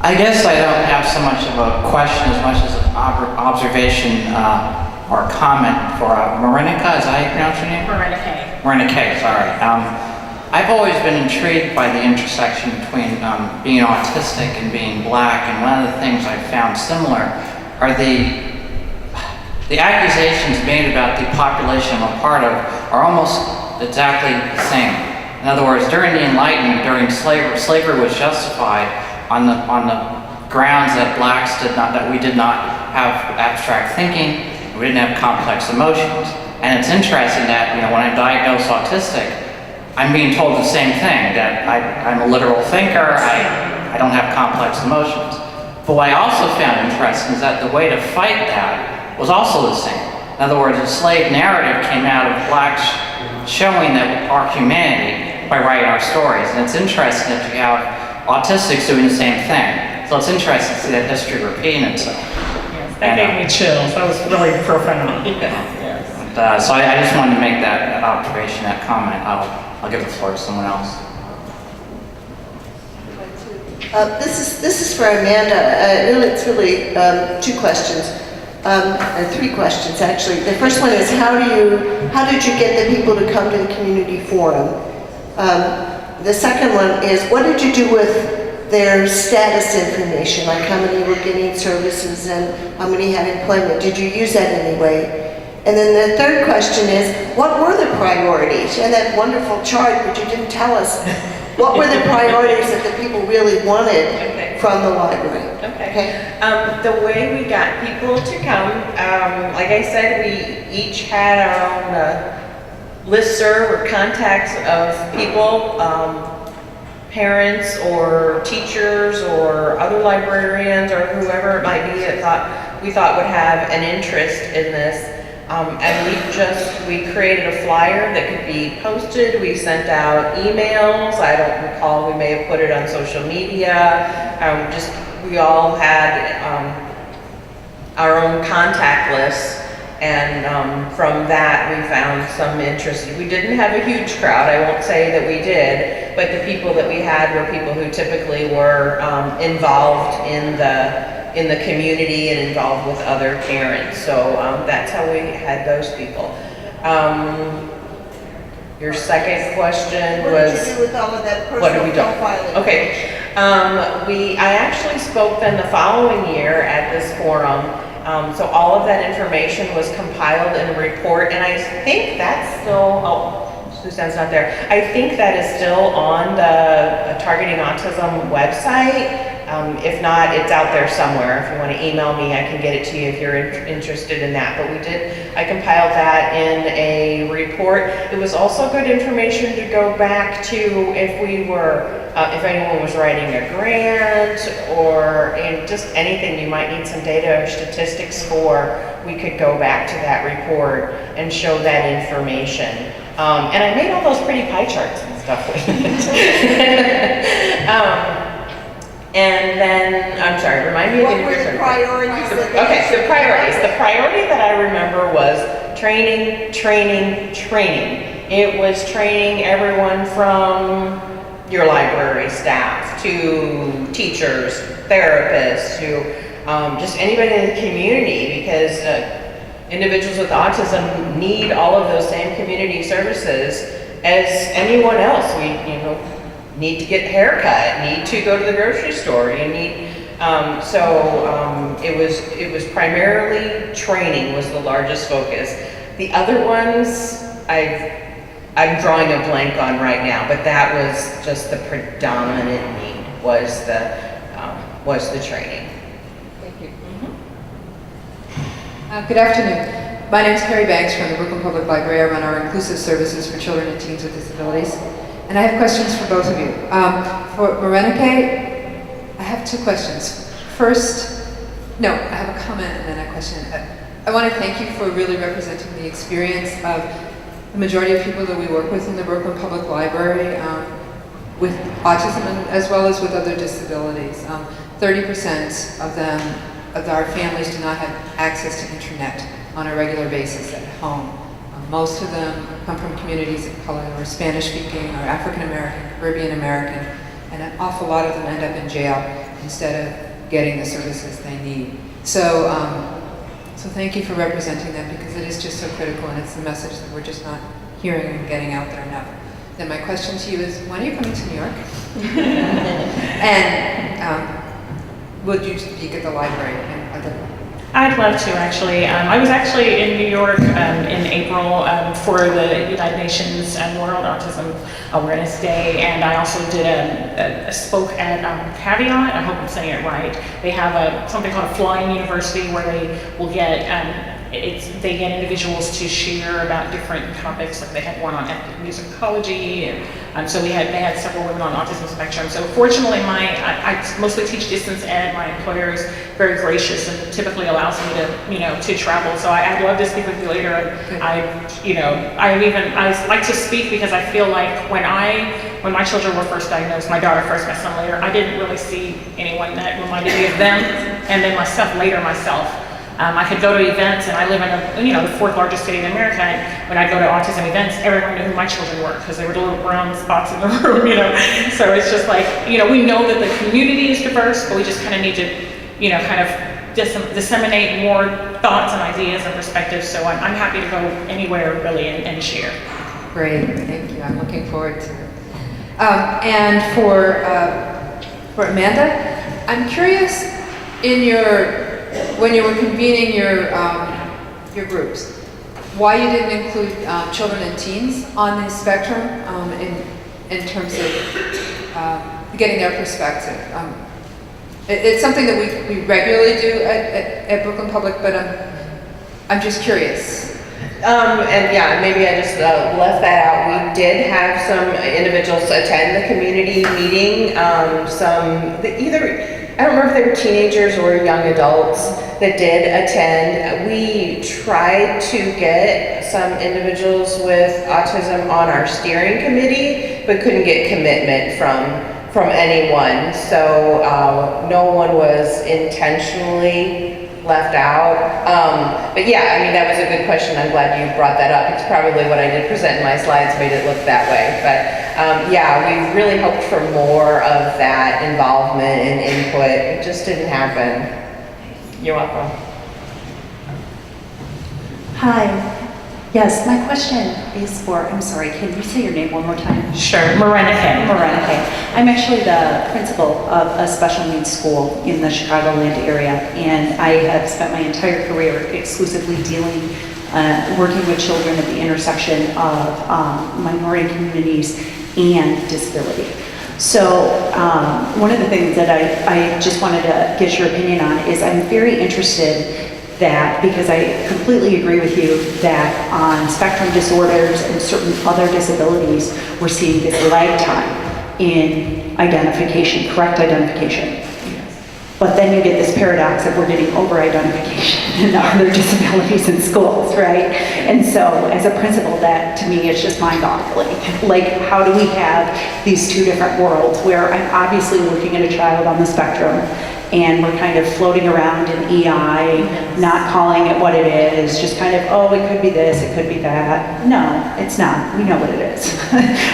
I guess I don't have so much of a question as much as an observation or comment for Morénike. Is that how you pronounce your name? Morénike. Morénike, sorry. I've always been intrigued by the intersection between being autistic and being black, and one of the things I've found similar are the accusations made about the population I'm a part of are almost exactly the same. In other words, during the Enlightenment, during slavery was justified on the grounds that blacks we did not have abstract thinking, we didn't have complex emotions. And it's interesting that, when I'm diagnosed autistic, I'm being told the same thing, that I'm a literal thinker, I don't have complex emotions. But what I also found interesting is that the way to fight that was also the same. In other words, the slave narrative came out of blacks showing that our humanity by writing our stories. And it's interesting that you have autistics doing the same thing. So it's interesting to see that history repeating itself. Yes, that gave me chills. That was really profound. Yes. And, so I just wanted to make that observation, that comment. I'll give the floor to someone else. This is for Amanda. It's really 2 questions, or 3 questions actually. The first one is how did you get the people to come to the community forum? The second one is what did you do with their status information, like how many were getting services and how many had employment? Did you use that in any way? And then the third question is, what were the priorities? You had that wonderful chart, but you didn't tell us. What were the priorities that the people really wanted from the library? Okay. The way we got people to come, like I said, we each had our own listserv or contacts of people, parents or teachers or other librarians or whoever it might be that we thought would have an interest in this. And we created a flyer that could be posted. We sent out emails. I don't recall, we may have put it on social media. We all had our own contact lists. And from that, we found some interest. We didn't have a huge crowd, I won't say that we did, but the people that we had were people who typically were involved in the community and involved with other parents. So that's how we had those people. Your second question was... What did you do with all of that what personal do we do? profiling? Okay. I actually spoke then the following year at this forum. So all of that information was compiled in a report, and I think that's still, Suzanne's not there. I think that is still on the Targeting Autism website. If not, it's out there somewhere. If you want to email me, I can get it to you if you're interested in that. But I compiled that in a report. It was also good information to go back to if anyone was writing a grant or just anything you might need some data or statistics for, we could go back to that report and show that information. And I made all those pretty pie charts and stuff with it. And then, I'm sorry, remind me again. What were the priorities? Okay, so priorities. The priority that I remember was training, training, training. It was training everyone from your library staff to teachers, therapists, to just anybody in the community, because individuals with autism need all of those same community services as anyone else. Need to get a haircut, need to go to the grocery store, you need, it was primarily training was the largest focus. The other ones, I'm drawing a blank on right now, but that was just the predominant need was the training. Thank you. Good afternoon. My name is Carrie Banks from the Brooklyn Public Library. I run our inclusive services for children and teens with disabilities. And I have questions for both of you. For Morénike, I have 2 questions. I have a comment and then a question. I want to thank you for really representing the experience of the majority of people that we work with in the Brooklyn Public Library with autism as well as with other disabilities. 30% of our families do not have access to internet on a regular basis at home. Most of them come from communities of color or Spanish speaking or African American, Caribbean American, and an awful lot of them end up in jail instead of getting the services they need. So, so thank you for representing that, because it is just so critical, and it's the message that we're just not hearing and getting out there enough. Then my question to you is, when are you coming to New York? And would you speak at the library and other? I'd love to, actually. I was actually in New York in April for the United Nations World Autism Awareness Day, and I also did a spoke at Caveat. I hope I'm saying it right. They have something called a Flying University, where they will get they get individuals to share about different topics. Like they had one on musicology, and so they had several women on autism spectrum. So fortunately, I mostly teach distance ed. My employer is very gracious and typically allows me to travel. So I'd love to speak with you later. I like to speak because I feel like when my children were first diagnosed, my daughter first, my son later, I didn't really see anyone that reminded me of them, and then myself. I could go to events, and I live in the fourth largest city in America, and when I go to autism events, everyone knew who my children were, because they were the little brown spots in the room, So it's just like, we know that the community is diverse, but we just kind of need to, kind of disseminate more thoughts and ideas and perspectives. So I'm happy to go anywhere, really, and share. Great, thank you. I'm looking forward to it. And for Amanda, I'm curious, when you were convening your groups, why you didn't include children and teens on the spectrum in terms of getting their perspective. It's something that we regularly do at Brooklyn Public, but I'm just curious. And yeah, maybe I just left that out. We did have some individuals attend the community meeting. I don't remember if they were teenagers or young adults that did attend. We tried to get some individuals with autism on our steering committee, but couldn't get commitment from anyone. So no one was intentionally left out. But yeah, I mean, that was a good question. I'm glad you brought that up. It's probably what I did present in my slides made it look that way. But yeah, we really hoped for more of that involvement and input. It just didn't happen. You're welcome. Hi. Yes, my question is for, I'm sorry, can you say your name one more time? Sure, Morénike. Morénike. I'm actually the principal of a special needs school in the Chicagoland area, and I have spent my entire career exclusively working with children at the intersection of minority communities and disability. So one of the things that I just wanted to get your opinion on is I'm very interested that, because I completely agree with you that on spectrum disorders and certain other disabilities, we're seeing this lag time in identification, correct identification. But then you get this paradox that we're getting over-identification in other disabilities in schools, right? And so as a principal, that to me is just mind-boggling. Like, how do we have these two different worlds where I'm obviously looking at a child on the spectrum and we're kind of floating around in EI, not calling it what it is, just kind of, oh, it could be this, it could be that. No, it's not. We know what it is.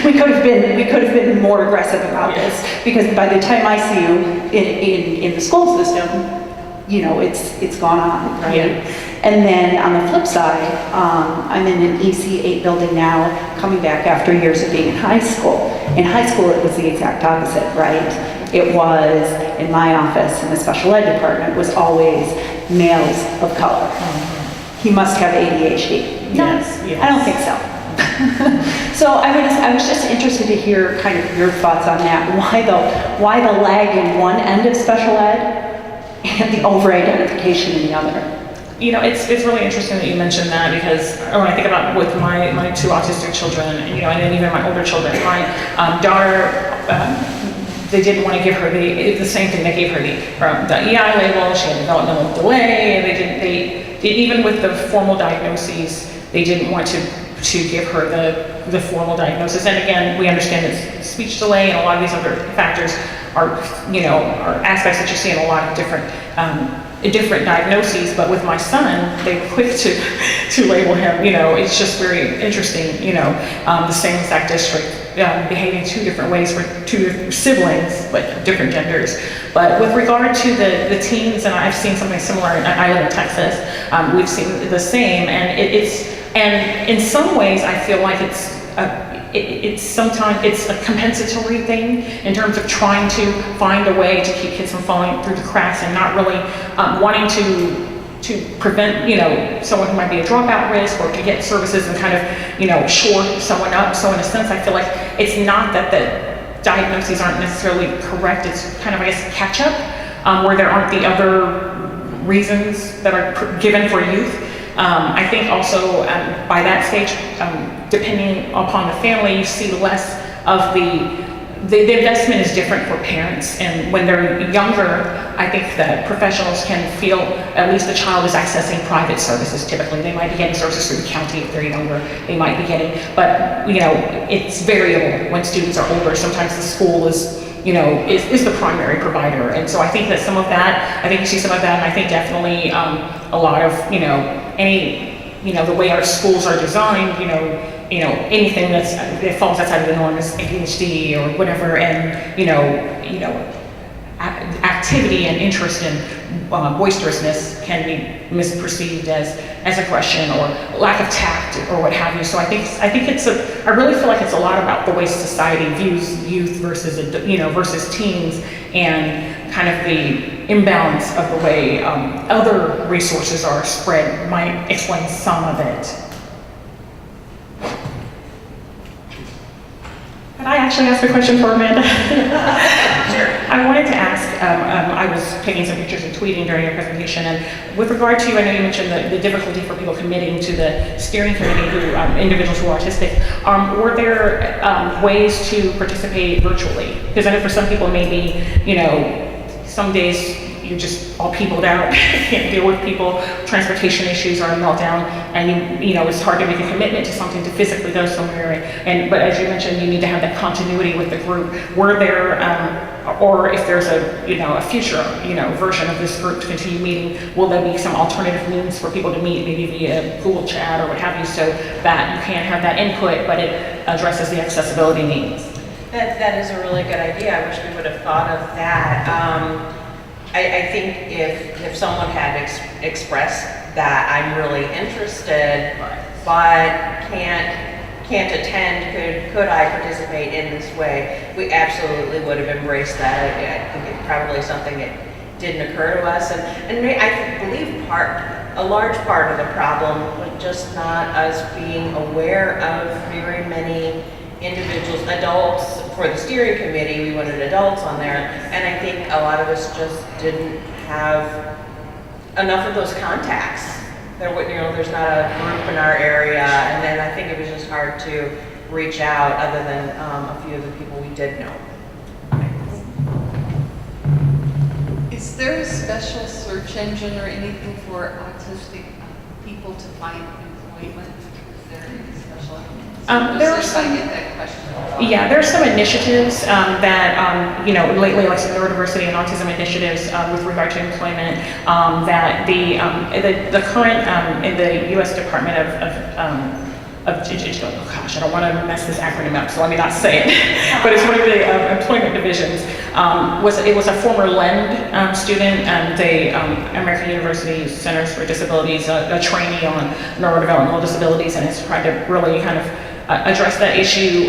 we could have been more aggressive about this, because by the time I see you in the school system, it's gone on, right? Yeah. And then on the flip side, I'm in an EC8 building now, coming back after years of being in high school. In high school, it was the exact opposite, right? It was, in my office, in the special ed department, was always males of color. He must have ADHD. No, yes. I don't think so. So I was just interested to hear kind of your thoughts on that. Why the lag in one end of special ed and the over-identification in the other? It's really interesting that you mentioned that, because when I think about with my two autistic children, and then even my older children, my daughter, they didn't want to give her the same thing they gave her the EI label. She had developmental delay. They even with the formal diagnoses, they didn't want to give her the formal diagnosis. And again, we understand that speech delay and a lot of these other factors are aspects that you see in a lot of different diagnoses. But with my son, they were quick to label him. It's just very interesting. The same exact district behaving two different ways for two siblings, but different genders. But with regard to the teens, and I've seen something similar, and I live in Texas, we've seen the same, and and in some ways I feel like it's sometimes it's a compensatory thing in terms of trying to find a way to keep kids from falling through the cracks and not really wanting to prevent, someone who might be a dropout risk, or to get services and kind of, shore someone up. So in a sense, I feel like it's not that the diagnoses aren't necessarily correct, it's kind of, I guess, catch up, where there aren't the other reasons that are given for youth. I think also by that stage, depending upon the family, you see less of the investment is different for parents, and when they're younger, I think that professionals can feel at least the child is accessing private services. Typically, they might be getting services through the county if they're younger. They might be getting, but it's variable when students are older. Sometimes the school is the primary provider, and so I think that some of that, I think you see some of that, and I think definitely a lot of the way our schools are designed, anything that falls outside of the norm is ADHD or whatever, and activity and interest in boisterousness can be misperceived as aggression or lack of tact or what have you. So I think I really feel like it's a lot about the way society views youth versus teens, and kind of the imbalance of the way other resources are spread might explain some of it. Could I actually ask a question for Amanda? Sure. I wanted to ask, I was taking some pictures and tweeting during your presentation, and with regard to, I know you mentioned the difficulty for people committing to the steering committee, individuals who are autistic. Were there ways to participate virtually? Because I know for some people maybe, some days you're just all peopled out, can't deal with people, transportation issues are a meltdown, and it's hard to make a commitment to something to physically go somewhere. But as you mentioned, you need to have that continuity with the group. Were there, or if there's a future, version of this group to continue meeting, will there be some alternative means for people to meet, maybe via Google Chat or what have you, so that you can have that input, but it addresses the accessibility needs? That is a really good idea. I wish we would have thought of that. I think if someone had expressed that I'm really interested, but can't attend, could I participate in this way? We absolutely would have embraced that. I think it's probably something that didn't occur to us, and I believe a large part of the problem was just not us being aware of very many individuals, adults. For the steering committee, we wanted adults on there, and I think a lot of us just didn't have enough of those contacts. There's not a group in our area, and then I think it was just hard to reach out other than a few of the people we did know. Is there a special search engine or anything for autistic people to find employment? Is there any special? There are some. I get that question. Yeah, there are some initiatives that lately, like some neurodiversity and autism initiatives with regard to employment. That the current in the U.S. Department oh gosh, I don't want to mess this acronym up, so let me not say it. But it's one of the employment divisions. It was a former LEND student and the American University Centers for Disabilities, a trainee on neurodevelopmental disabilities, and has tried to really kind of address that issue.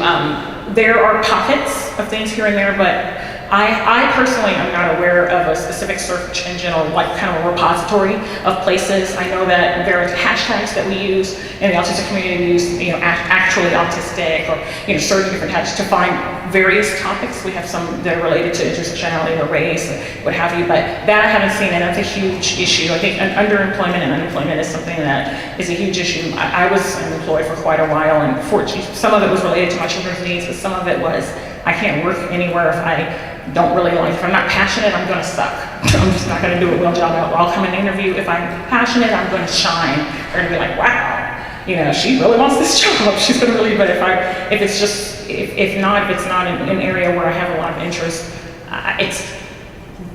There are pockets of things here and there, but I personally am not aware of a specific search engine or like kind of a repository of places. I know that there are hashtags that we use in the autistic community. We use, actually autistic, or certain different hashtags to find various topics. We have some that are related to intersectionality or race, what have you. But that I haven't seen, and that's a huge issue. I think underemployment and unemployment is something that is a huge issue. I was unemployed for quite a while, and fortunately, some of it was related to my children's needs, but some of it was I can't work anywhere if I don't really like. If I'm not passionate, I'm going to suck. I'm just not going to do a real job. I'll come in and interview. If I'm passionate, I'm going to shine. They're going to be like, wow, she really wants this job. She's going to really. But if it's not an area where I have a lot of interest, it's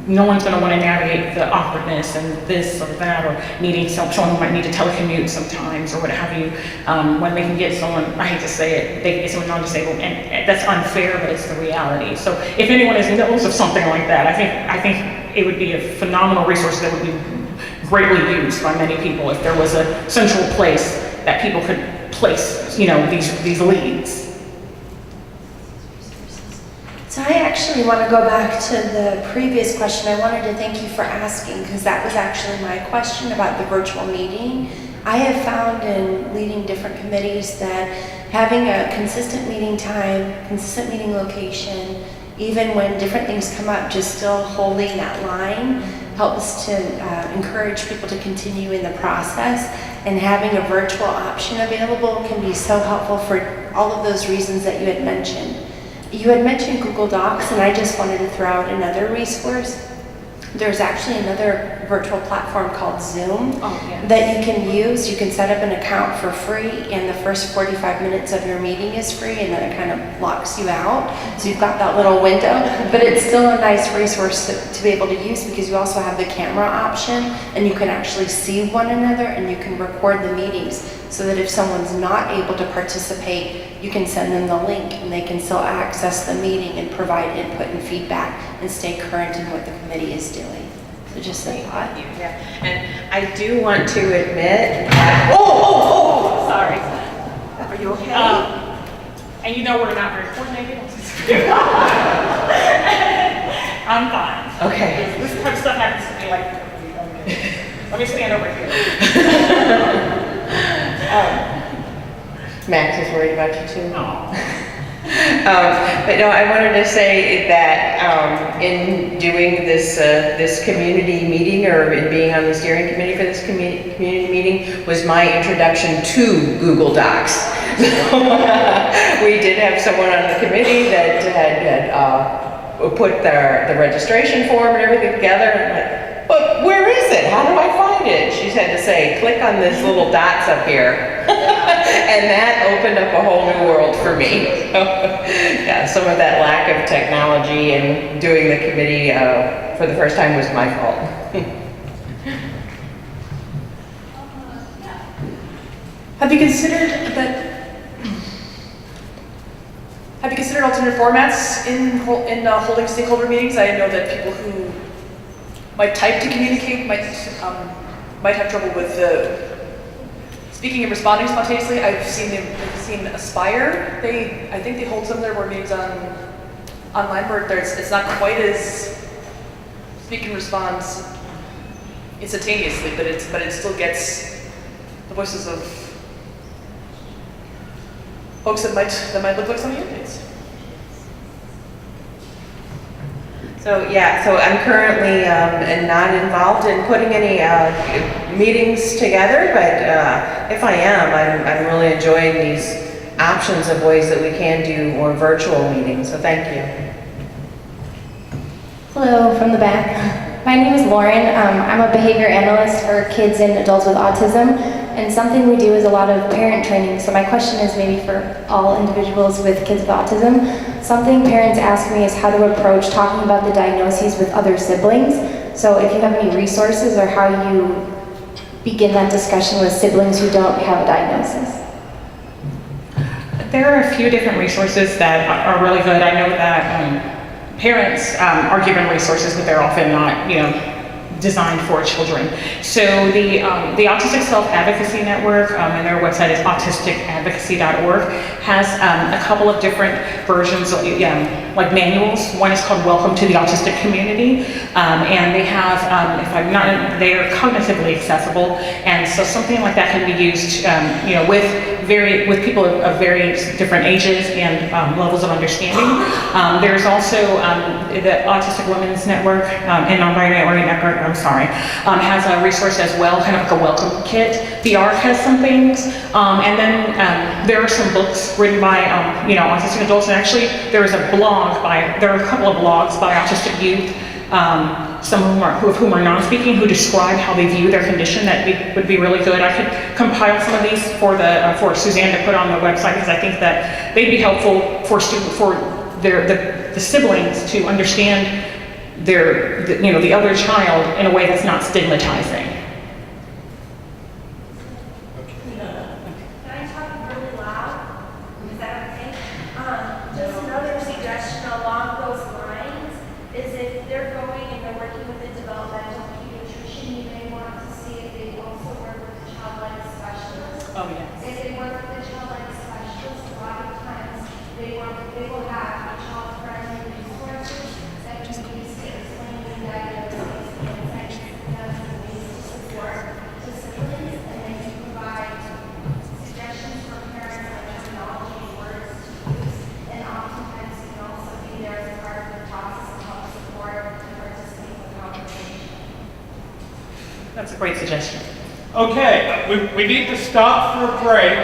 no one's going to want to navigate the awkwardness and this or that, or needing someone who might need to telecommute sometimes or what have you, when they can get someone, I hate to say it, they can get someone non-disabled, and that's unfair, but it's the reality. So if anyone knows of something like that, I think it would be a phenomenal resource that would be greatly used by many people if there was a central place that people could place, these leads. So I actually want to go back to the previous question. I wanted to thank you for asking, because that was actually my question about the virtual meeting. I have found in leading different committees that having a consistent meeting time, consistent meeting location, even when different things come up, just still holding that line helps to encourage people to continue in the process. And having a virtual option available can be so helpful for all of those reasons that you had mentioned. You had mentioned Google Docs, and I just wanted to throw out another resource. There's actually another virtual platform called Zoom that you can use. You can set up an account for free, and the first 45 minutes of your meeting is free, and then it kind of locks you out. So you've got that little window, but it's still a nice resource to be able to use, because you also have the camera option, and you can actually see one another, and you can record the meetings, so that if someone's not able to participate, you can send them the link, and they can still access the meeting and provide input and feedback and stay current in what the committee is doing. So just a thought. Yeah, and I do want to admit, Sorry. Are you okay? And we're not very coordinated. I'm fine. okay. This type of stuff happens to me let me stand over here. Max is worried about you too. Oh. But no, I wanted to say that in doing this community meeting, or in being on the steering committee for this community meeting, was my introduction to Google Docs. We did have someone on the committee that had put the registration form and everything together, and I'm like, but where is it? How do I find it? She had to say, click on this little dots up here. And that opened up a whole new world for me. Yeah, some of that lack of technology and doing the committee for the first time was my fault. Have you considered alternate formats in holding stakeholder meetings? I know that people who might type to communicate might have trouble with speaking and responding spontaneously. I've seen Aspire. I think they hold some of their board meetings online, where it's not quite as speak and respond instantaneously, but it still gets the voices of folks that might look like some of your kids. So yeah, so I'm currently not involved in putting any meetings together, but if I am, I'm really enjoying these options of ways that we can do more virtual meetings, so thank you. Hello from the back. My name is Lauren. I'm a behavior analyst for kids and adults with autism, and something we do is a lot of parent training. So my question is maybe for all individuals with kids with autism. Something parents ask me is how to approach talking about the diagnoses with other siblings. So if you have any resources, or how you begin that discussion with siblings who don't have a diagnosis. There are a few different resources that are really good. I know that parents are given resources, but they're often not, designed for children. So the Autistic Self-Advocacy Network, and their website is autisticadvocacy.org, has a couple of different versions, like manuals. One is called Welcome to the Autistic Community, and they have, they are cognitively accessible, and so something like that can be used, with people of various different ages and levels of understanding. There's also the Autistic Women's Network and Non-Binary Network, has a resource as well, kind of like a welcome kit. The ARC has some things, and then there are some books written by autistic adults, and actually there are a couple of blogs by autistic youth, some of whom are non-speaking, who describe how they view their condition. That would be really good. I could compile some of these for Suzanne to put on the website, because I think that they'd be helpful for the siblings to understand the other child in a way that's not stigmatizing. Can I talk really loud? Is that okay? Just another suggestion along those lines is if they're going and they're working with a developmental pediatrician, you may want to see if they also work with a child life specialist. Oh, yes. If they work with a child life specialist, a lot of times they will have child-friendly resources that can be used to explain the diagnosis and insights and ways to support to siblings, and then you provide suggestions for parents on terminology and words to use, and oftentimes you can also be there as part of the process to help support and participate in the conversation. That's a great suggestion. Okay, we need to stop for a break.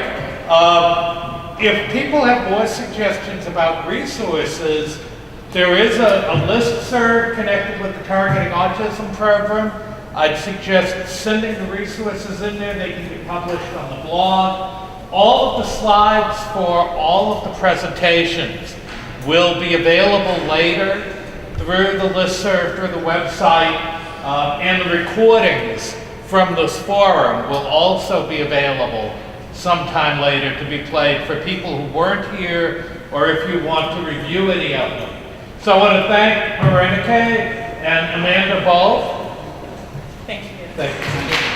If people have more suggestions about resources, there is a listserv connected with the Targeting Autism program. I'd suggest sending the resources in there. They can be published on the blog. All of the slides for all of the presentations will be available later through the listserv, through the website, and the recordings from this forum will also be available sometime later to be played for people who weren't here or if you want to review any of them. So I want to thank Morénike and Amanda both. Thank you. Thank you.